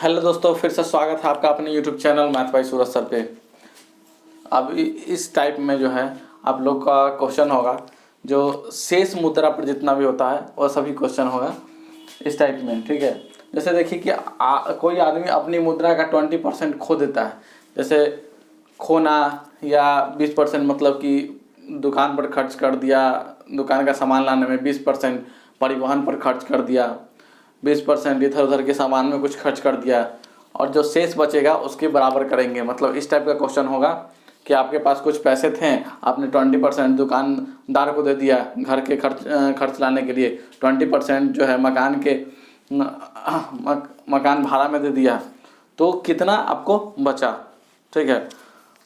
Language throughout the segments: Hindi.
हेलो दोस्तों, फिर से स्वागत है आपका अपने यूट्यूब चैनल मैथ बाय सूरज सर पे। अब इस टाइप में जो है आप लोग का क्वेश्चन होगा, जो शेष मुद्रा पर जितना भी होता है वह सभी क्वेश्चन होगा इस टाइप में। ठीक है, जैसे देखिए कि कोई आदमी अपनी मुद्रा का 20% खो देता है। जैसे खोना या 20% मतलब कि दुकान पर खर्च कर दिया, दुकान का सामान लाने में 20% परिवहन पर खर्च कर दिया, 20% इधर उधर के सामान में कुछ खर्च कर दिया, और जो शेष बचेगा उसके बराबर करेंगे। मतलब इस टाइप का क्वेश्चन होगा कि आपके पास कुछ पैसे थे, आपने 20% दुकानदार को दे दिया घर के खर्च लाने के लिए, 20% जो है मकान के मकान भाड़ा में दे दिया, तो कितना आपको बचा। ठीक है,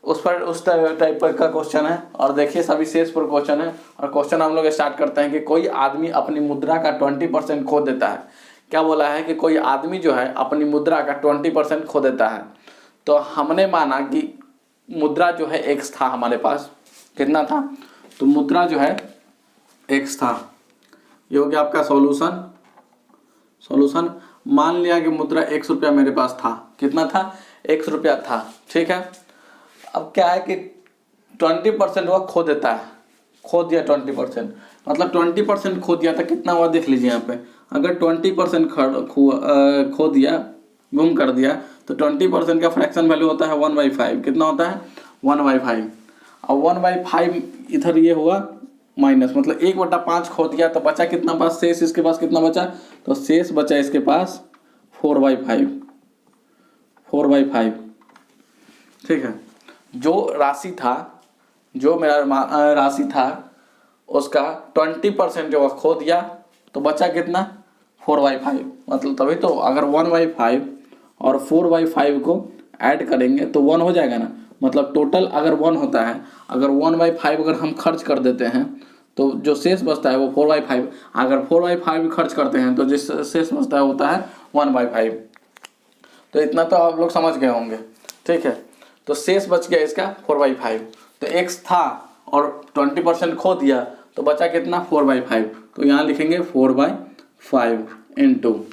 उस टाइप पर का क्वेश्चन है। और देखिए सभी शेष पर क्वेश्चन है, और क्वेश्चन हम लोग स्टार्ट करते हैं कि कोई आदमी अपनी मुद्रा का 20% खो देता है। क्या बोला है कि कोई आदमी जो है अपनी मुद्रा का 20% खो देता है। तो हमने माना कि मुद्रा जो है x था हमारे पास, कितना था, तो मुद्रा जो है x था। ये हो गया आपका सॉल्यूशन। मान लिया कि मुद्रा x रुपया मेरे पास था। कितना था? x रुपया था। ठीक है, अब क्या है कि 20% वो खो देता है, खो दिया 20%, मतलब 20% खो दिया था। कितना हुआ देख लीजिए यहाँ पे, अगर 20% खो दिया, गुम कर दिया, तो 20% का फ्रैक्शन वैल्यू होता है 1/5। कितना होता है? 1/5। और 1/5 इधर ये हुआ माइनस, मतलब 1/5 खो दिया, तो बचा कितना पास शेष? इसके पास कितना बचा? तो शेष बचा इसके पास 4/5। ठीक है, जो राशि था, जो मेरा राशि था उसका 20% जो खो दिया, तो बचा कितना? 4/5। मतलब तभी तो अगर 1/5 और 4/5 को ऐड करेंगे तो 1 हो जाएगा ना। मतलब टोटल अगर 1 होता है, अगर 1/5 अगर हम खर्च कर देते हैं तो जो शेष बचता है वो 4/5। अगर 4/5 खर्च करते हैं तो जिस शेष बचता है होता है 1/5। तो इतना तो आप लोग समझ गए होंगे। ठीक है, तो शेष बच गया इसका 4/5। तो x था और 20% खो दिया, तो बचा कितना? 4/5। तो यहाँ लिखेंगे 4/5 इंटू।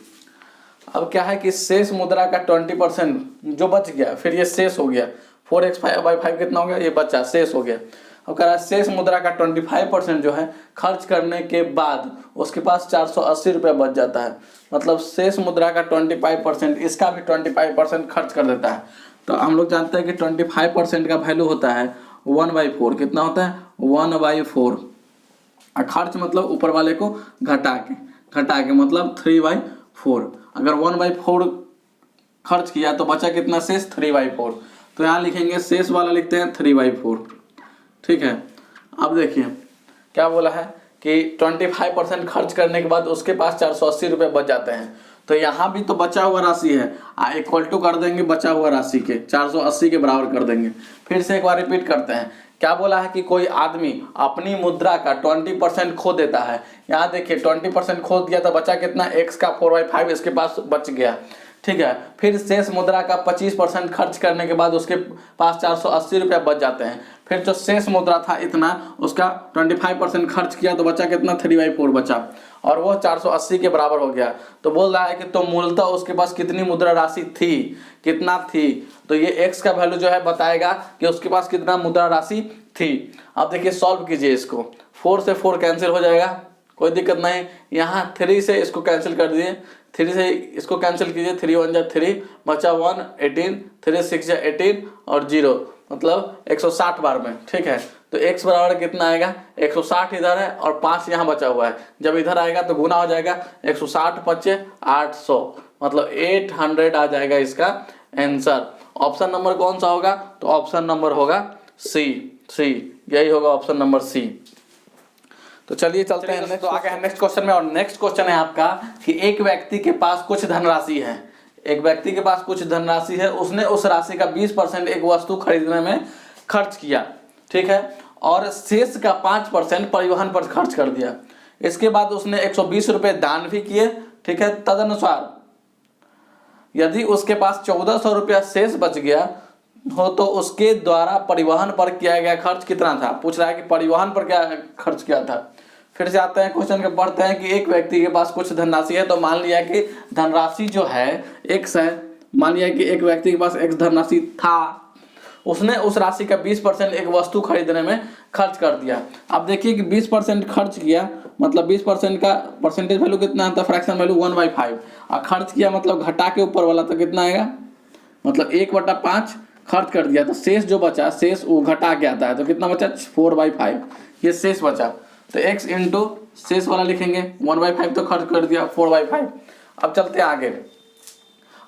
अब क्या है कि शेष मुद्रा का 20% जो बच गया, फिर ये शेष हो गया 4x/5 कितना हो गया? ये बचा, शेष हो गया। अब कह रहा है शेष मुद्रा का 25% जो है खर्च करने के बाद उसके पास 480 रुपये बच जाता है। मतलब शेष मुद्रा का 25%, इसका भी 25% खर्च कर देता है। तो हम लोग जानते हैं कि 25% का वैल्यू होता है 1/4। कितना होता है? 1/4। और खर्च मतलब ऊपर वाले को घटा के मतलब 3/4। अगर 1/4 खर्च किया तो बचा कितना शेष? 3/4। तो यहाँ लिखेंगे शेष वाला लिखते हैं 3/4। ठीक है, अब देखिए क्या बोला है कि 25% खर्च करने के बाद उसके पास 480 रुपये बच जाते हैं। तो यहाँ भी तो बचा हुआ राशि है, इक्वल टू कर देंगे बचा हुआ राशि के, 480 के बराबर कर देंगे। फिर से एक बार रिपीट करते हैं। क्या बोला है कि कोई आदमी अपनी मुद्रा का 20% खो देता है। यहाँ देखिए 20% खो दिया तो बचा कितना? x का 4/5 इसके पास बच गया। ठीक है, फिर शेष मुद्रा का 25% खर्च करने के बाद उसके पास 480 रुपये बच जाते हैं। फिर जो शेष मुद्रा था इतना, उसका 25% खर्च किया तो बचा कितना? 3/4 बचा, और वो 480 के बराबर हो गया। तो बोल रहा है कि तो मूलतः उसके पास कितनी मुद्रा राशि थी, कितना थी। तो ये x का वैल्यू जो है बताएगा कि उसके पास कितना मुद्रा राशि थी। अब देखिए सॉल्व कीजिए इसको, 4 से 4 कैंसिल हो जाएगा, कोई दिक्कत नहीं। यहाँ 3 से इसको कैंसिल कर दीजिए, 3 से इसको कैंसिल कीजिए, 3 1 जा 3, बचा 1, 18, 3 6 जा 18 और 0, मतलब 160 बार में। ठीक है, तो x बराबर कितना आएगा? 160 इधर है और 5 यहाँ बचा हुआ है, जब इधर आएगा तो गुना हो जाएगा, 160 5 800, मतलब 800 आ जाएगा इसका आंसर। ऑप्शन नंबर कौन सा होगा? तो ऑप्शन नंबर होगा सी, यही होगा ऑप्शन नंबर सी। तो चलिए चलते हैं तो आगे नेक्स्ट क्वेश्चन में। और नेक्स्ट क्वेश्चन है आपका कि एक व्यक्ति के पास कुछ धनराशि है। एक व्यक्ति के पास कुछ धनराशि है, उसने उस राशि का 20% एक वस्तु खरीदने में खर्च किया। ठीक है, और शेष का 5% परिवहन पर खर्च कर दिया। इसके बाद उसने 120 रुपये दान भी किए। ठीक है, तदनुसार यदि उसके पास 1400 रुपया शेष बच गया हो तो उसके द्वारा परिवहन पर किया गया खर्च कितना था। पूछ रहा है कि परिवहन पर क्या खर्च किया था। फिर से आते हैं क्वेश्चन के, पढ़ते हैं कि एक व्यक्ति के पास कुछ धनराशि है। तो मान लिया कि धनराशि जो है x है मान लिया कि एक व्यक्ति के पास x धनराशि था, उसने उस राशि का 20% एक वस्तु खरीदने में खर्च कर दिया। अब देखिए कि 20% खर्च किया, मतलब 20% का परसेंटेज वैल्यू कितना आता है, फ्रैक्शन वैल्यू 1/5, और खर्च किया मतलब घटा के ऊपर वाला तो कितना आएगा, मतलब 1/5 खर्च कर दिया, तो शेष जो बचा, शेष वो घटा के आता है, तो कितना बचा 4/5, ये शेष बचा। तो x इंटू शेष वाला लिखेंगे, 1/5 तो खर्च कर दिया, 4/5। अब चलते हैं आगे,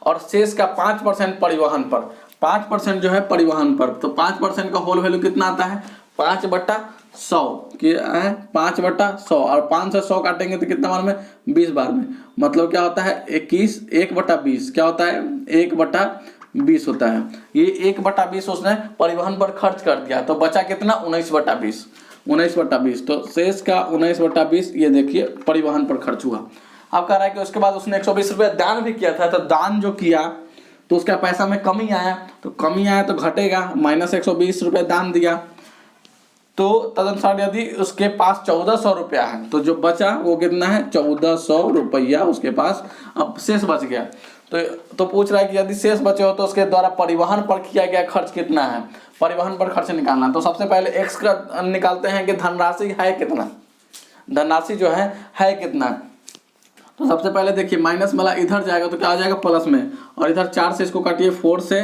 और शेष का 5% परिवहन पर, 5% जो है परिवहन पर, तो 5% का होल वैल्यू कितना आता है 5/100 क्या है, 5/100, और 5 से 100 काटेंगे तो कितना बार में, 20 बार में, मतलब क्या होता है 21, 1/20 क्या होता है 1/20 होता है। ये 1/20 उसने परिवहन पर खर्च कर दिया, तो बचा कितना 19/20, 19/20, तो शेष का 19/20 ये देखिए परिवहन पर खर्च हुआ। अब कह रहा है कि उसके बाद उसने 120 रुपये दान भी किया था, तो दान जो किया तो उसका पैसा में कमी आया, तो कमी आया तो घटेगा, -120 रुपये दान दिया, तो तदनुसार यदि उसके पास 1400 रुपया है तो जो बचा वो कितना है 1400 रुपया उसके पास अब शेष बच गया। तो पूछ रहा है कि यदि शेष बचे हो तो उसके द्वारा परिवहन पर किया गया खर्च कितना है, परिवहन पर खर्च निकालना। तो सबसे पहले x का निकालते हैं कि धनराशि है कितना, धनराशि जो है कितना। तो सबसे पहले देखिए माइनस वाला इधर जाएगा तो क्या आ जाएगा प्लस में, और इधर 4 से इसको काटिए, 4 से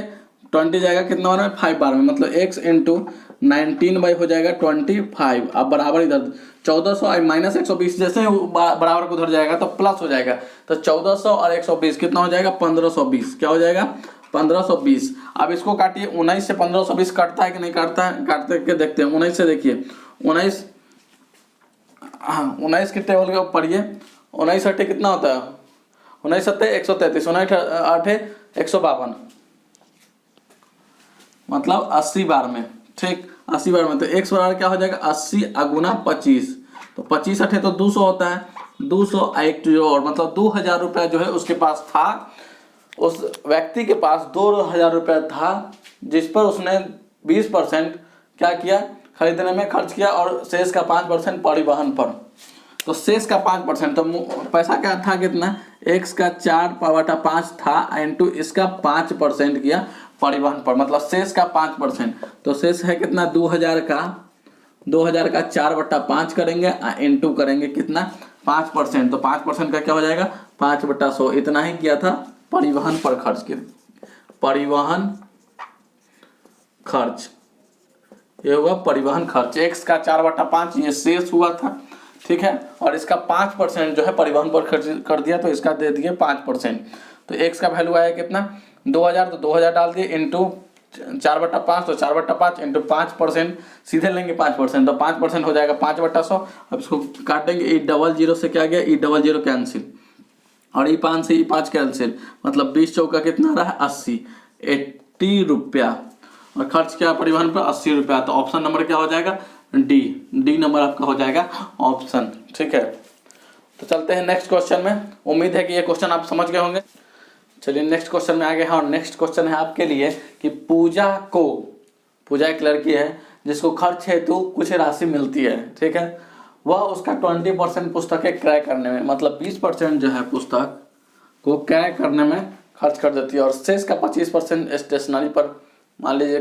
20 जाएगा कितना बार में 5 बार में, मतलब x इंटू 19 हो जाएगा 25। अब बराबर इधर 1400 और -120 जैसे बराबर को उधर जाएगा तो प्लस हो जाएगा, तो 1400 और 120 कितना हो जाएगा 1520, क्या हो जाएगा 1520। अब इसको काटिए, 19 से 1520 कटता है कि नहीं कटता है, काटते के देखते हैं। 19 से देखिए 19, हाँ 19 के टेबल के ऊपर पढ़िए, 19 अट्ठे कितना होता है, 19 सत्ते 133, 19 आठे 152, मतलब 80 बार में, ठीक 80 बार में। तो x बराबर क्या हो जाएगा 80 × 25, तो 25 अठे तो 200 होता है, 200 एक और मतलब 2000 रुपया जो है उसके पास था, उस व्यक्ति के पास 2000 रुपया था, जिस पर उसने 20% क्या किया खरीदने में खर्च किया, और शेष का 5% परिवहन पर। तो शेष का 5%, तो पैसा क्या था कितना, x का 4/5 था इंटू इसका 5% किया परिवहन पर, मतलब शेष का 5%। तो शेष है कितना 2000 का 4/5 करेंगे इंटू करेंगे कितना 5%, तो 5% का क्या हो जाएगा 5/100, इतना ही किया था परिवहन पर खर्च के, परिवहन खर्च, ये हुआ परिवहन खर्च। x का 4/5 ये शेष हुआ था, ठीक है, और इसका 5% जो है परिवहन पर खर्च कर दिया, तो इसका दे दिए 5%। तो x का वैल्यू आया कितना 2000, तो 2000 डाल दिए इंटू 4/5, तो 4/5 इंटू 5%, सीधे लेंगे 5%, तो 5% हो जाएगा 5/100। अब इसको काटेंगे, E00 से क्या गया E00 कैंसिल, और E5 से E5 कैंसिल, मतलब 20 चौका कितना रहा 80 रुपया, और खर्च किया परिवहन पर 80 रुपया। तो ऑप्शन नंबर क्या हो जाएगा डी नंबर आपका हो जाएगा ऑप्शन, ठीक है। तो चलते हैं नेक्स्ट क्वेश्चन में, उम्मीद है कि ये क्वेश्चन आप समझ गए होंगे। चलिए नेक्स्ट क्वेश्चन में आ गए हैं, और नेक्स्ट क्वेश्चन है आपके लिए कि पूजा एक लड़की है जिसको खर्च हेतु कुछ राशि मिलती है, ठीक है, वह उसका 20% पुस्तकें क्रय करने में, मतलब 20% जो है पुस्तक को क्रय करने में खर्च कर देती है, और शेष का 25% स्टेशनरी पर, मान लीजिए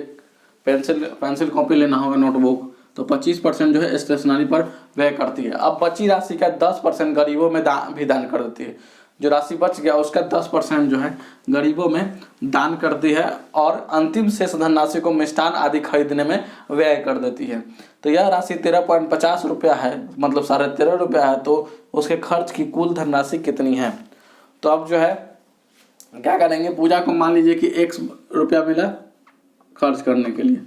पेंसिल कॉपी लेना होगा, नोटबुक, तो 25% जो है स्टेशनरी पर व्यय करती है। अब बची राशि का 10% गरीबों में भी दान कर देती है, जो राशि बच गया उसका 10% जो है गरीबों में दान करती है, और अंतिम शेष धनराशि को मिष्ठान आदि खरीदने में व्यय कर देती है। तो यह राशि 13.50 रुपया है, मतलब 13.5 रुपया है, तो उसके खर्च की कुल धनराशि कितनी है। तो अब जो है क्या करेंगे, पूजा को मान लीजिए कि 1 रुपया मिला खर्च करने के लिए,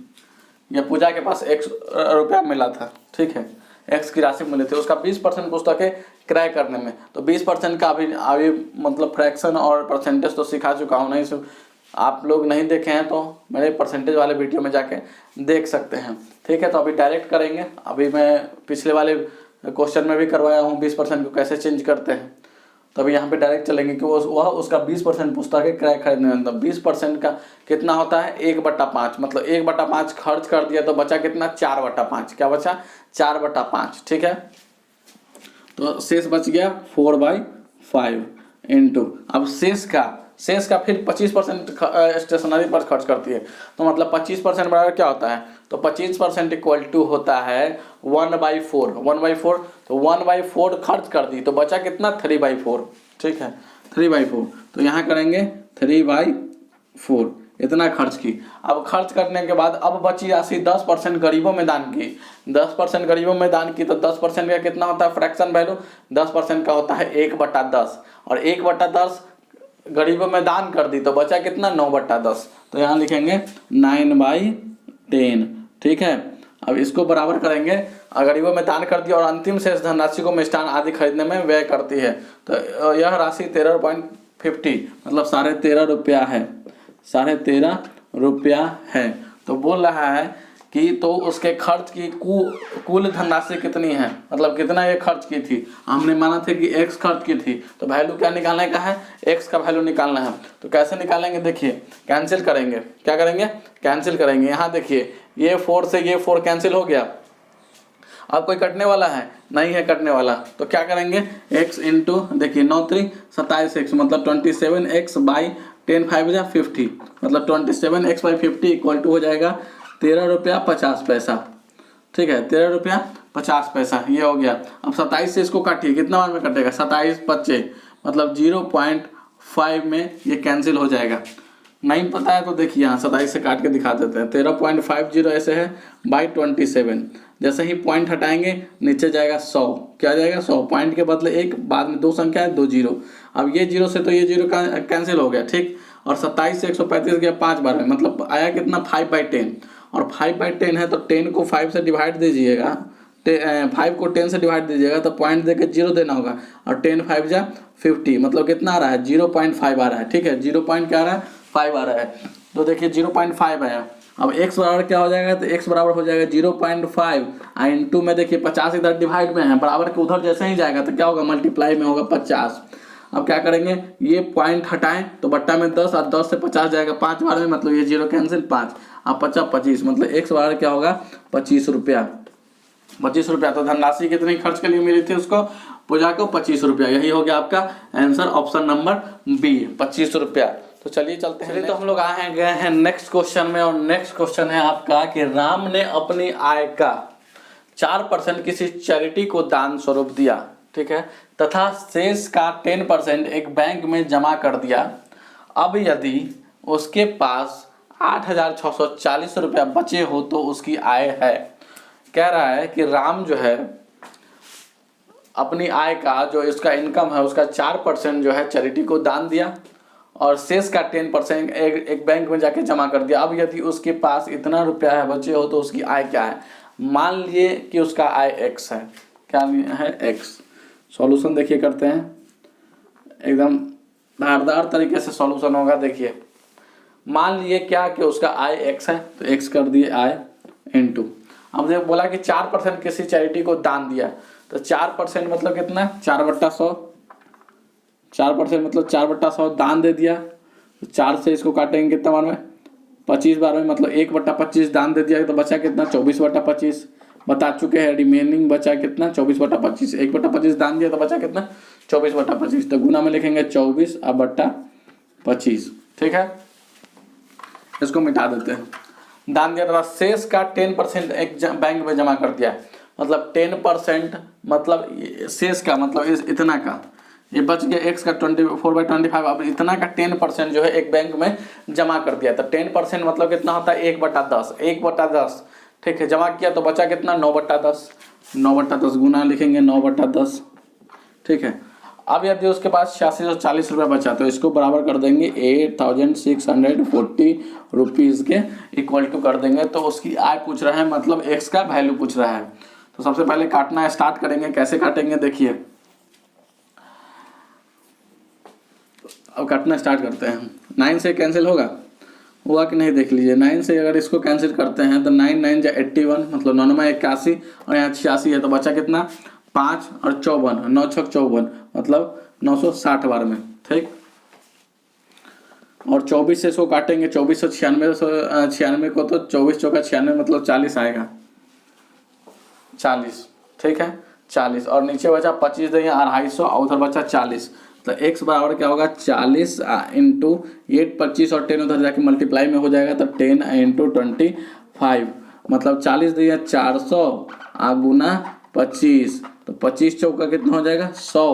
या पूजा के पास 1 रुपया मिला था, ठीक है, x की राशि मिली थी, उसका 20% पुस्तकें क्रय करने में, तो 20% का अभी मतलब फ्रैक्शन और परसेंटेज तो सिखा चुका हूँ, नहीं आप लोग नहीं देखे हैं तो मेरे परसेंटेज वाले वीडियो में जाके देख सकते हैं, ठीक है। तो अभी डायरेक्ट करेंगे, अभी मैं पिछले वाले क्वेश्चन में भी करवाया हूँ 20% को कैसे चेंज करते हैं, तो अभी यहाँ पे डायरेक्ट चलेंगे कि वह उसका 20% पुस्तकें क्रय खरीदने में, मतलब 20% का कितना होता है 1/5, मतलब 1/5 खर्च कर दिया, तो बचा कितना 4/5, क्या बचा 4/5, ठीक है। तो शेष बच गया 4/5 इंटू, अब शेष का शेष का फिर 25% स्टेशनरी पर खर्च करती है। तो मतलब 25% बराबर क्या होता है, तो 25% इक्वल टू होता है 1/4। 1/4 तो 1/4 खर्च कर दी तो बचा कितना, 3/4। ठीक है, 3/4। तो यहाँ करेंगे 3/4, इतना खर्च की। अब खर्च करने के बाद अब बची राशि 10% गरीबों में दान की। 10% गरीबों में दान की तो 10% का कितना होता है फ्रैक्शन वैल्यू, 10% का होता है 1/10, और 1/10 गरीबों में दान कर दी तो बचा कितना, 9/10। तो यहाँ लिखेंगे 9/10। ठीक है, अब इसको बराबर करेंगे, गरीबों में दान कर दिया और अंतिम शेष धनराशि को मिष्ठान आदि खरीदने में व्यय करती है। तो यह राशि 13.50 मतलब 13.5 रुपया है, 13.5 रुपया है। तो बोल रहा है कि तो उसके खर्च की कुल धनराशि कितनी है, मतलब कितना ये खर्च की थी। हमने माना था कि x खर्च की थी, तो वैल्यू क्या निकालने का है, x का वैल्यू निकालना है। तो कैसे निकालेंगे, देखिए कैंसिल करेंगे, क्या करेंगे, कैंसिल करेंगे। यहाँ देखिए ये 4 से ये 4 कैंसिल हो गया। अब कोई कटने वाला है, नहीं है कटने वाला, तो क्या करेंगे, x इंटू, देखिए 9 3 27x मतलब 27x बाई 10 5 जा 50 मतलब 27x बाई 50 इक्वल टू हो जाएगा 13 रुपया 50 पैसा। ठीक है, 13 रुपया 50 पैसा, ये हो गया। अब 27 से इसको काटिए, कितना बार में कटेगा, 27 25 मतलब 0.5 में ये कैंसिल हो जाएगा। नहीं पता है तो देखिए यहाँ 27 से काट के दिखा देते हैं। 13.50 ऐसे है बाई 27, जैसे ही पॉइंट हटाएंगे नीचे जाएगा 100, क्या जाएगा 100, पॉइंट के बदले एक, बाद में 2 संख्या है 2 जीरो। अब ये जीरो से तो ये जीरो कैंसिल हो गया। ठीक, और 27 से 135 गया 5 बार में, मतलब आया कितना 5/10, और 5/10 है तो 10 को 5 से डिवाइड दीजिएगा, 5 को 10 से डिवाइड दीजिएगा तो पॉइंट देके 0 देना होगा, और 10 5 जा 50 मतलब कितना आ रहा है 0.5 आ रहा है। ठीक है, 0. क्या आ रहा है 5 आ रहा है। तो देखिए 0.5 आया। अब x बराबर क्या हो जाएगा, तो x बराबर हो जाएगा 0.5 इंटू में देखिए 50 इधर डिवाइड में है, बराबर के उधर जैसे ही जाएगा तो क्या होगा, मल्टीप्लाई में होगा 50। अब क्या करेंगे, ये पॉइंट हटाएं तो बट्टा में 10 और 10 से 50 जाएगा 5 बार में, मतलब ये 0 कैंसिल 5, अब 50 25 मतलब x बराबर क्या होगा 25 रुपया। 25 रुपया। तो धनराशि कितनी खर्च के लिए मिली थी उसको, पूजा को 25 रुपया। यही हो गया आपका आंसर, ऑप्शन नंबर बी 25 रुपया। तो चलिए चलते हैं, तो हम लोग गए हैं नेक्स्ट क्वेश्चन में, और नेक्स्ट क्वेश्चन है आपका कि राम ने अपनी आय का 4% किसी चैरिटी को दान स्वरूप दिया, ठीक है, तथा शेष का 10% एक बैंक में जमा कर दिया। अब यदि उसके पास 8,640 रुपया बचे हो तो उसकी आय है। कह रहा है कि राम जो है अपनी आय का, जो इसका इनकम है उसका 4% जो है चैरिटी को दान दिया, और शेष का 10% एक बैंक में जाके जमा कर दिया। अब यदि उसके पास इतना रुपया है बचे हो तो उसकी आय क्या है। मान लिए कि उसका आय x है, क्या है x। सॉल्यूशन देखिए करते हैं, एकदम धारदार तरीके से सॉल्यूशन होगा। देखिए मान लिए क्या कि उसका आय x है, तो x कर दिए आय इंटू, अब देखो बोला कि 4% किसी चैरिटी को दान दिया, तो 4% मतलब कितना 4/100, 4% मतलब 4/100 दान दे दिया। तो 4 से इसको काटेंगे कितना बार में 25 बार में, मतलब 1/25 दान दे दिया तो बचा कितना 24/25। बता चुके हैं, रिमेनिंग बचा कितना 24/25। 1/25 दान दिया तो बचा कितना 24/25। तो गुना में लिखेंगे 24/25। ठीक है, इसको मिटा देते हैं। दान दिया था, शेष का 10% एक बैंक में जमा कर दिया, मतलब 10% मतलब शेष का मतलब इतना का, ये बच गया x का 24/25। अब इतना का 10% जो है एक बैंक में जमा कर दिया, तो 10% मतलब कितना होता है 1/10, 1/10। ठीक है, जमा किया तो बचा कितना 9/10, 9/10 गुना लिखेंगे 9/10। ठीक है, अब यदि उसके पास 8640 रुपये बचा तो इसको बराबर कर देंगे 8640 रुपीज़ के इक्वल टू कर देंगे। तो उसकी आय पूछ रहा है, मतलब x का वैल्यू पूछ रहा है। तो सबसे पहले काटना स्टार्ट करेंगे, कैसे काटेंगे देखिए। अब काटना स्टार्ट करते हैं। 9 से कैंसिल होगा कि नहीं देख लीजिए। 9 से अगर इसको कैंसिल करते हैं तो 9 9 जा 81 मतलब 9 81, और यहाँ 86 है तो बचा कितना 5 और 54, 9 6 54 मतलब 960 बार में। ठीक, और 24 से इसको काटेंगे, 2496 को, तो 24 चौका 96 मतलब 40 आएगा, 40। ठीक है, 40, और नीचे बचा 25 देंगे 250 और उधर बचा 40 तो x बराबर क्या होगा 40 इंटू 8 25 और 10 उधर जाके मल्टीप्लाई में हो जाएगा तो 10 इंटू 25 मतलब 40 दिया 400 गुना 25 तो 25 चौका कितना हो जाएगा 100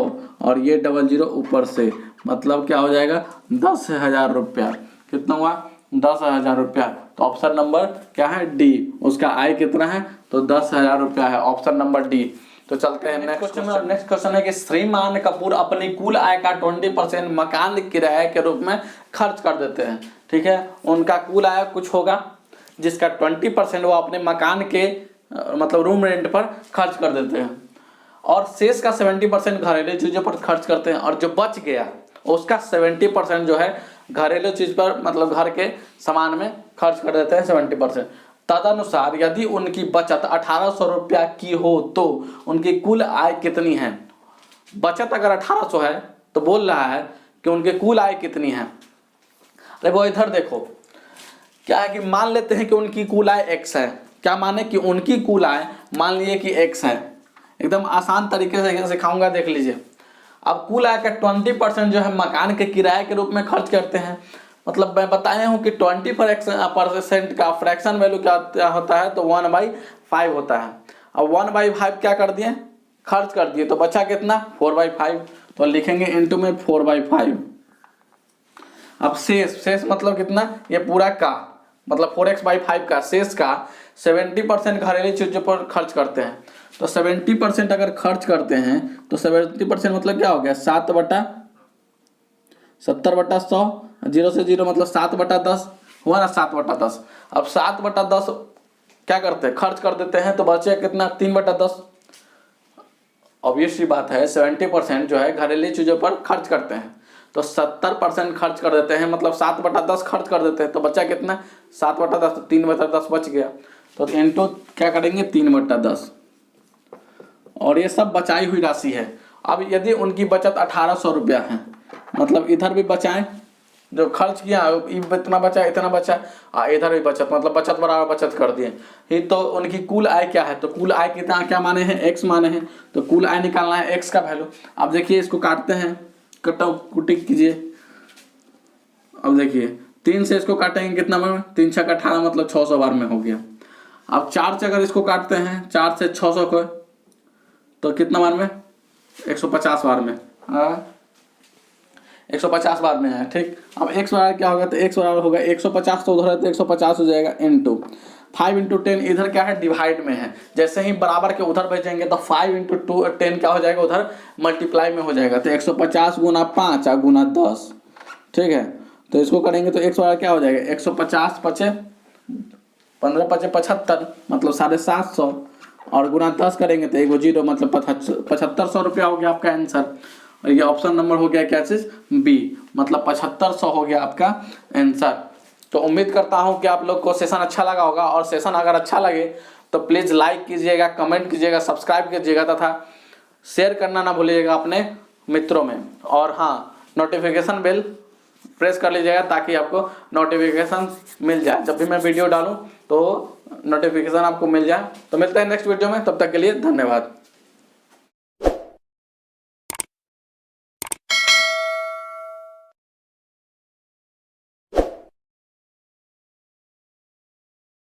और ये 00 ऊपर से मतलब क्या हो जाएगा 10,000 रुपया। कितना हुआ 10,000 रुपया। तो ऑप्शन नंबर क्या है डी, उसका आय कितना है तो 10,000 रुपया है, ऑप्शन नंबर डी। तो चलते हैं नेक्स्ट क्वेश्चन में। नेक्स्ट क्वेश्चन है कि श्रीमान कपूर अपनी कुल आय का 20% मकान किराए के रूप में खर्च कर देते हैं। ठीक है, उनका कुल आय कुछ होगा जिसका 20% वो अपने मकान के मतलब रूम रेंट पर खर्च कर देते हैं और शेष का 70% घरेलू चीज़ों पर खर्च करते हैं और जो बच गया उसका 70% जो है घरेलू चीज पर मतलब घर के सामान में खर्च कर देते हैं 70%। तदनुसार यदि उनकी बचत 1800 रुपया की हो तो उनकी कुल आय कितनी है। बचत अगर 1800 है तो बोल रहा है कि उनकी कुल आय कितनी है। अरे वो इधर देखो क्या है कि मान लेते हैं कि उनकी कुल आय x है। क्या माने कि उनकी कुल आय मान लिए कि x है। एकदम आसान तरीके से सिखाऊंगा, देख लीजिए। अब कुल आय का 20% जो है मकान के किराए के रूप में खर्च करते हैं। मतलब मैं बताया हूँ कि 20% का फ्रैक्शन वैल्यू क्या होता है तो 1/5 होता है। अब 1/5 क्या कर दिए खर्च कर दिए तो बचा कितना 4/5 तो लिखेंगे इनटू में 4/5। अब शेष मतलब कितना ये पूरा का मतलब 4x/5 का शेष का 70% घरेलू चीजों पर खर्च करते हैं। तो 70% अगर खर्च करते हैं तो 70% मतलब क्या हो गया 70/100 0 से 0 मतलब 7/10 हुआ ना 7/10। अब 7/10 क्या करते हैं खर्च कर देते हैं तो बचे कितना 3/10। ऑब्वियस सी बात है 70% जो है घरेलू चीजों पर खर्च करते हैं तो 70% खर्च कर देते हैं मतलब 7/10 खर्च कर देते हैं तो बचा कितना 7/10 तो 3/10 बच गया। तो इनटू क्या करेंगे 3/10 और ये सब बचाई हुई राशि है। अब यदि उनकी बचत 1800 रुपया है मतलब इधर भी बचाएं जो खर्च किया इतना बचा इतना बचा इधर भी बचत मतलब बचत बराबर बचत कर दिए ही। तो उनकी कुल आय क्या है तो कुल आय कितना क्या माने हैं x माने हैं तो कुल आय निकालना है x का वैल्यू। अब देखिए इसको काटते हैं कुटी कीजिए। अब देखिए 3 से इसको काटेंगे कितना में 3 छक 18 मतलब 600 बार में हो गया। अब 4 से अगर इसको काटते हैं 4 से 600 को तो कितना बार में 150 बार में 150 बार में है। ठीक, अब x बराबर क्या होगा तो x बराबर होगा 150 तो उधर है तो 150 हो जाएगा इंटू 5 × 10 इधर क्या है डिवाइड में है। जैसे ही बराबर के उधर भेजेंगे तो 5 × 10 क्या हो जाएगा उधर मल्टीप्लाई में हो जाएगा तो 150 गुना 5 गुना 10। ठीक है, तो इसको करेंगे तो x बराबर क्या हो जाएगा 150 पचे 15 पचे 75 मतलब 750 और गुना 10 करेंगे तो 1 0 मतलब 7500 रुपया हो गया आपका आंसर। और ये ऑप्शन नंबर हो गया क्या चीज बी मतलब 7500 हो गया आपका आंसर। तो उम्मीद करता हूं कि आप लोग को सेशन अच्छा लगा होगा और सेशन अगर अच्छा लगे तो प्लीज़ लाइक कीजिएगा, कमेंट कीजिएगा, सब्सक्राइब कीजिएगा तथा शेयर करना ना भूलिएगा अपने मित्रों में। और हाँ, नोटिफिकेशन बेल प्रेस कर लीजिएगा ताकि आपको नोटिफिकेशन मिल जाए जब भी मैं वीडियो डालूं तो नोटिफिकेशन आपको मिल जाए। तो मिलते हैं नेक्स्ट वीडियो में, तब तक के लिए धन्यवाद।